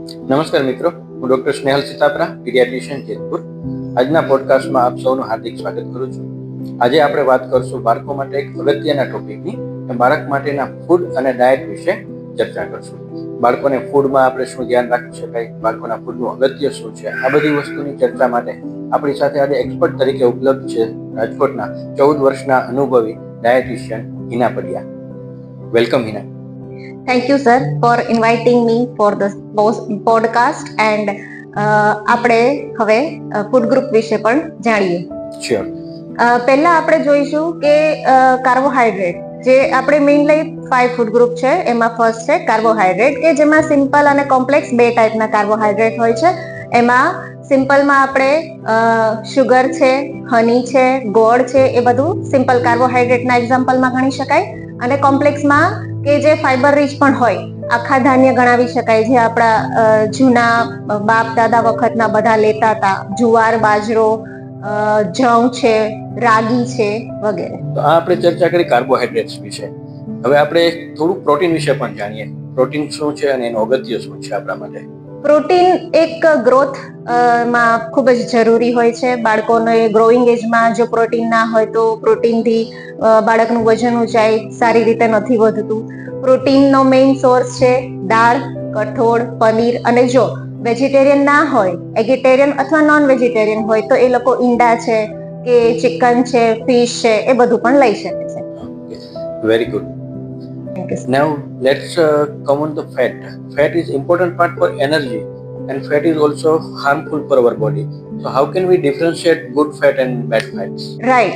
નમસ્કાર મિત્રો, હું ડોક્ટર સ્નેહલ સિતાપરા, પીડિયાટ્રિશિયન જેતપુર. આજના પોડકાસ્ટમાં આપ સૌનું હાર્દિક સ્વાગત કરું છું. આજે આપણે વાત કરશું બાળકો માટે એક અગત્યના ટોપિકની, બાળક માટેના ફૂડ અને ડાયટ વિશે ચર્ચા કરશું. બાળકોને ફૂડમાં આપણે શું ધ્યાન રાખી શકાય, બાળકોના ફૂડનું અગત્ય શું છે, આ બધી વસ્તુની ચર્ચા માટે આપણી સાથે આજે એક્સપર્ટ તરીકે ઉપલબ્ધ છે રાજકોટના 14 વર્ષના અનુભવી dietitian Hina Padiya. Welcome Hina. Thank you, sir, for inviting me for this podcast and આપણે હવે ફૂડ ગ્રુપ વિશે પણ જાણીએ. શ્યોર. પહેલા આપણે જોઈશું કે કાર્બોહાઈડ્રેટ, જે આપણે મેઇનલી 5 ફૂડ ગ્રુપ છે. એમાં ફર્સ્ટ છે કાર્બોહાઈડ્રેટ, કે જેમાં સિમ્પલ અને કોમ્પ્લેક્સ 2 ટાઈપના કાર્બોહાઈડ્રેટ હોય છે. એમાં સિમ્પલમાં આપણે શુગર છે, હની છે, ગોળ છે, એ બધું સિમ્પલ કાર્બોહાઈડ્રેટના એક્ઝામ્પલમાં ગણી શકાય. અને કોમ્પ્લેક્સમાં કે જે ફાઈબર રીચ પણ હોય, આખા ધાન્ય ગણાવી શકાય, જે આપણા જૂના બાપ દાદા વખતના બધા લેતા હતા, જુવાર, બાજરો, જવ છે, રાગી છે, વગેરે. તો આ આપણે ચર્ચા કરી કાર્બોહાઈડ્રેટ્સ વિશે. હવે આપણે થોડું પ્રોટીન વિશે પણ જાણીએ. પ્રોટીન શું છે અને એનું અગત્ય શું છે આપણા માટે? પ્રોટીન એક ગ્રોથ માં ખૂબ જ જરૂરી હોય છે. બાળકોને ગ્રોઈંગ એજમાં જો પ્રોટીન ના હોય તો પ્રોટીનથી બાળકનું વજન ઊંચાઈ સારી રીતે નથી વધતું. પ્રોટીનનો મેઇન સોર્સ છે દાળ, કઠોળ, પનીર, અને જો વેજીટેરિયન ના હોય, એગિટેરિયન અથવા નોન વેજીટેરિયન હોય તો એ લોકો ઈંડા છે કે ચિકન છે, ફિશ છે, એ બધું પણ લઈ શકે છે. Very good. Now let's come on the fat. Fat is important part for energy, and fat is also harmful for our body. So how can we differentiate good fat and bad fats? Right.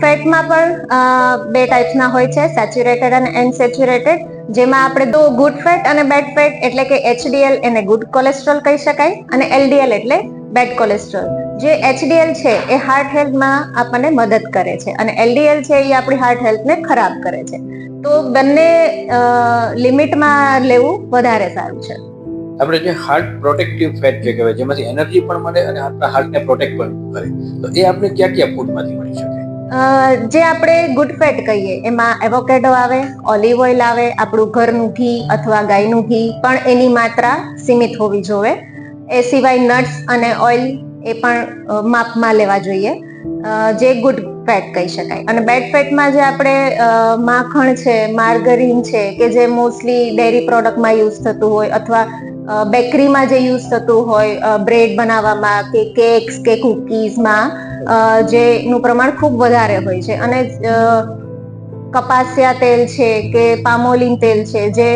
ફેટમાં પણ 2 ટાઈપ્સના હોય છે, saturated અને unsaturated. જેમાં આપણે તો good fat અને bad fat, એટલે કે HDL એને ગુડ કોલેસ્ટ્રોલ કહી શકાય, અને LDL એટલે બેડ કોલેસ્ટ્રોલ. જે HDL છે એ હાર્ટ હેલ્થમાં આપણને મદદ કરે છે, અને LDL છે એ આપણી હાર્ટ હેલ્થને ખરાબ કરે છે. તો બંને લિમિટમાં લેવું વધારે સારું છે. આપણે જે હાર્ટ પ્રોટેક્ટિવ ફેટ જે કહેવાય, જેમાંથી એનર્જી પણ મળે અને આપણા હાર્ટને પ્રોટેક્ટ પણ કરે, તો એ આપણે ક્યાં ફૂડમાંથી મળી શકે? જે આપણે ગુડ ફેટ કહીએ એમાં એવોકેડો આવે, ઓલિવ ઓઇલ આવે, આપણું ઘરનું ઘી અથવા ગાયનું ઘી, પણ એની માત્રા સીમિત હોવી જોઈએ. એ સિવાય નટ્સ અને ઓઇલ એ પણ માપમાં લેવા જોઈએ, જે ગુડ ફેટ કહી શકાય. અને બેડ ફેટમાં જે આપણે માખણ છે, માર્ગરીન છે, કે જે મોસ્ટલી ડેરી પ્રોડક્ટમાં યુઝ થતું હોય, અથવા બેકરીમાં જે યુઝ થતું હોય, બ્રેડ બનાવવામાં કે કેક્સ કે કુકીઝમાં, જેનું પ્રમાણ ખૂબ વધારે હોય છે. અને કપાસિયા તેલ છે કે પામોલિન તેલ છે, જે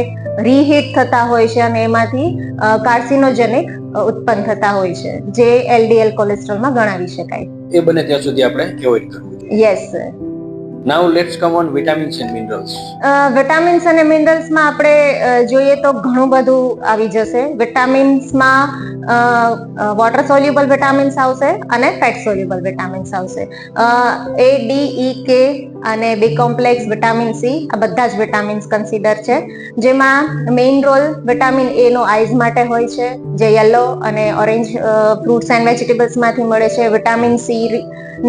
રીહીટ થતા હોય છે અને એમાંથી કાર્સિનોજેનિક ઉત્પન્ન થતા હોય છે, જે LDL કોલેસ્ટ્રોલમાં ગણાવી શકાય. એ બને ત્યાં સુધી આપણે એવોઇડ કરવું. Yes sir. Now let's come on vitamins and minerals. Vitamins અને મિનરલ્સમાં આપણે જોઈએ તો ઘણું બધું આવી જશે. વિટામિન્સમાં વોટર સોલ્યુબલ વિટામિન્સ આવશે અને ફેટ સોલ્યુબલ વિટામિન્સ આવશે. A, D, E, K અને બી કોમ્પ્લેક્સ, વિટામિન C, આ બધા જ વિટામિન્સ કન્સિડર છે. જેમાં મેઇન રોલ વિટામિન A નો આઈઝ માટે હોય છે, જે યલો અને ઓરેન્જ ફ્રૂટ્સ એન્ડ વેજીટેબલ્સ માંથી મળે છે. વિટામિન C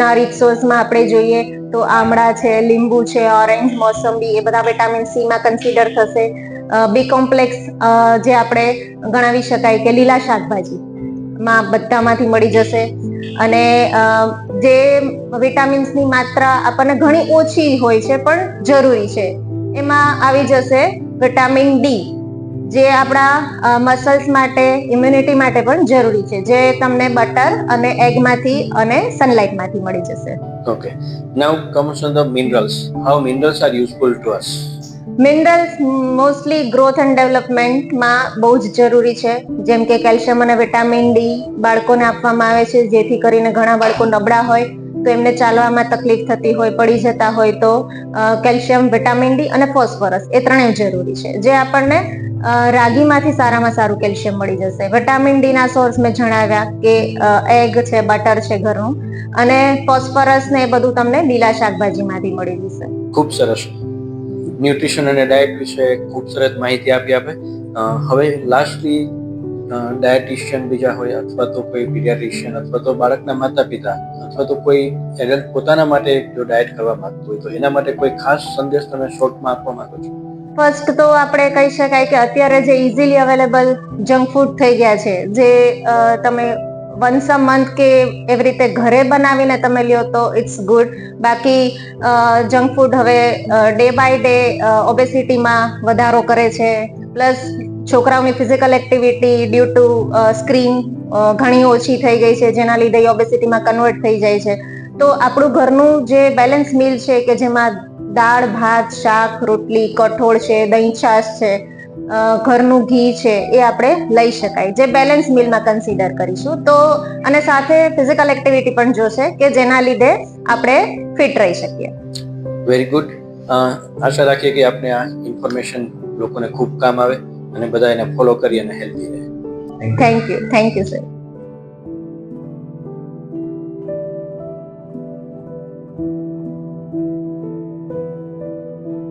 ના રિચ સોર્સમાં આપણે જોઈએ તો આમળા છે, લીંબુ છે, ઓરેન્જ, મોસંબી, એ બધા વિટામિન C માં કન્સિડર થશે. બી કોમ્પ્લેક્સ જે આપણે ગણાવી શકાય કે લીલા શાકભાજી માં બધામાંથી મળી જશે. અને જે વિટામિન્સની માત્રા આપણને ઘણી ઓછી હોય છે પણ જરૂરી છે, એમાં આવી જશે વિટામિન D, જે આપણા મસલ્સ માટે, ઇમ્યુનિટી માટે પણ જરૂરી છે, જે તમને બટર અને એગમાંથી અને સનલાઇટમાંથી મળી જશે. Okay. Now comes on the minerals. How minerals are useful to us? Minerals mostly growth and ડેવલપમેન્ટમાં બહુ જ જરૂરી છે. જેમ કે કેલ્શિયમ અને વિટામિન ડી બાળકોને આપવામાં આવે છે, જેથી કરીને ઘણા બાળકો નબળા હોય તો એમને ચાલવામાં તકલીફ થતી હોય, પડી જતા હોય, તો કેલ્શિયમ, વિટામિન ડી અને ફોસ્ફરસ એ ત્રણેય જરૂરી છે, જે આપણને રાગીમાંથી સારામાં સારું કેલ્શિયમ મળી જશે. વિટામિન ડી ના સોર્સ મેં જણાવ્યા કે એગ છે, બટર છે ઘરનું, અને ફોસ્ફરસ ને એ બધું તમને લીલા શાકભાજીમાંથી મળી જશે. ખૂબ સરસ. ન્યુટ્રિશન અને ડાયટ વિશે ખૂબ સરસ માહિતી આપી આપે. હવે લાસ્ટલી ડાયટિશિયન બીજા હોય, અથવા તો કોઈ પીડિયાટ્રિશિયન, અથવા તો બાળકના માતા પિતા, અથવા તો કોઈ એડલ્ટ પોતાના માટે જો ડાયટ કરવા માંગતું હોય, તો એના માટે કોઈ ખાસ સંદેશ તમે શોર્ટમાં આપવા માંગો છો? ફર્સ્ટ તો આપણે કહી શકાય કે અત્યારે જે ઇઝીલી અવેલેબલ જંક ફૂડ થઈ ગયા છે, જે તમે વન્સ અ મંથ કે એવી રીતે ઘરે બનાવીને તમે લ્યો તો ઇટ્સ ગુડ. બાકી જંક ફૂડ હવે ડે બાય ડે ઓબેસિટીમાં વધારો કરે છે. પ્લસ છોકરાઓની physical activity due to screen ઘણી ઓછી થઈ ગઈ છે, જેના લીધે ઓબેસિટીમાં કન્વર્ટ થઈ જાય છે. તો આપણું ઘરનું જે બેલેન્સ મીલ છે કે જેમાં દાળ, ભાત, શાક, રોટલી, કઠોળ છે, દહીં, છાશ છે, ઘરનું ઘી છે, એ આપણે લઈ શકાય, જે બેલેન્સ મિલમાં કન્સિડર કરીશું. તો અને સાથે ફિઝિકલ એક્ટિવિટી પણ જોશે કે જેના લીધે આપણે ફિટ રહી શકીએ. Very good. આશા રાખીએ કે આપણે આ ઇન્ફોર્મેશન લોકોને ખૂબ કામ આવે અને બધા એને ફોલો કરી અને હેલ્ધી રહે. Thank you sir.